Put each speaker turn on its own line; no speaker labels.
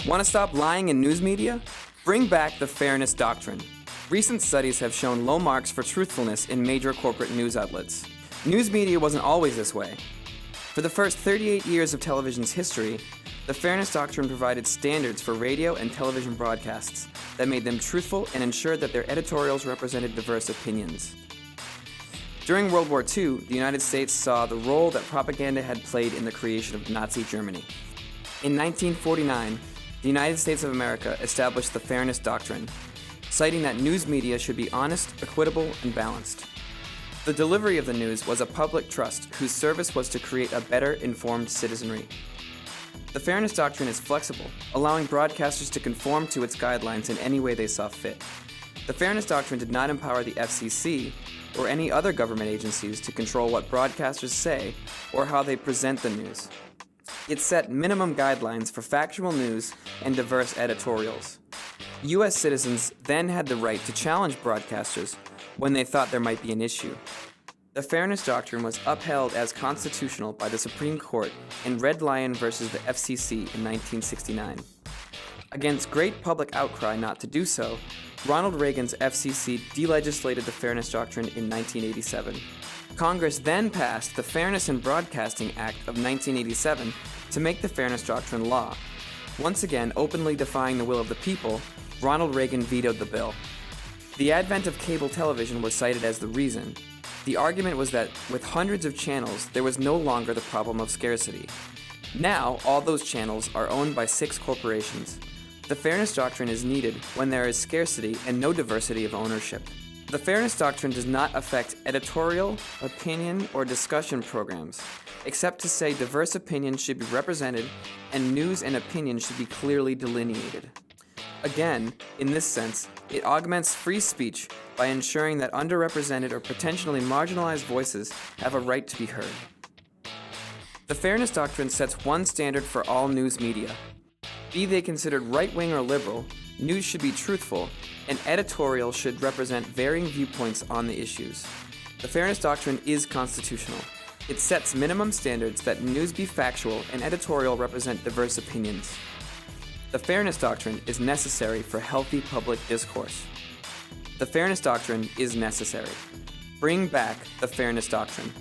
Want to stop lying in news media? Bring back the Fairness Doctrine. Recent studies have shown low marks for truthfulness in major corporate news outlets. News media wasn't always this way. For the first 38 years of television's history, the Fairness Doctrine provided standards for radio and television broadcasts that made them truthful and ensured that their editorials represented diverse opinions. During World War II, the United States saw the role that propaganda had played in the creation of Nazi Germany. In 1949, the United States of America established the Fairness Doctrine, citing that news media should be honest, equitable, and balanced. The delivery of the news was a public trust whose service was to create a better informed citizenry. The Fairness Doctrine is flexible, allowing broadcasters to conform to its guidelines in any way they saw fit. The Fairness Doctrine did not empower the FCC or any other government agencies to control what broadcasters say or how they present the news. It set minimum guidelines for factual news and diverse editorials. U.S. citizens then had the right to challenge broadcasters when they thought there might be an issue. The Fairness Doctrine was upheld as constitutional by the Supreme Court in Red Lion versus the FCC in 1969. Against great public outcry not to do so, Ronald Reagan's FCC delegislated the Fairness Doctrine in 1987. Congress then passed the Fairness in Broadcasting Act of 1987 to make the Fairness Doctrine law. Once again openly defying the will of the people, Ronald Reagan vetoed the bill. The advent of cable television was cited as the reason. The argument was that with hundreds of channels, there was no longer the problem of scarcity. Now, all those channels are owned by 6 corporations. The Fairness Doctrine is needed when there is scarcity and no diversity of ownership. The Fairness Doctrine does not affect editorial, opinion, or discussion programs, except to say diverse opinions should be represented and news and opinion should be clearly delineated. Again, in this sense, it augments free speech by ensuring that underrepresented or potentially marginalized voices have a right to be heard. The Fairness Doctrine sets one standard for all news media. Be they considered right-wing or liberal, news should be truthful, and editorial should represent varying viewpoints on the issues. The Fairness Doctrine is constitutional. It sets minimum standards that news be factual and editorial represent diverse opinions. The Fairness Doctrine is necessary for healthy public discourse. The Fairness Doctrine is necessary. Bring back the Fairness Doctrine.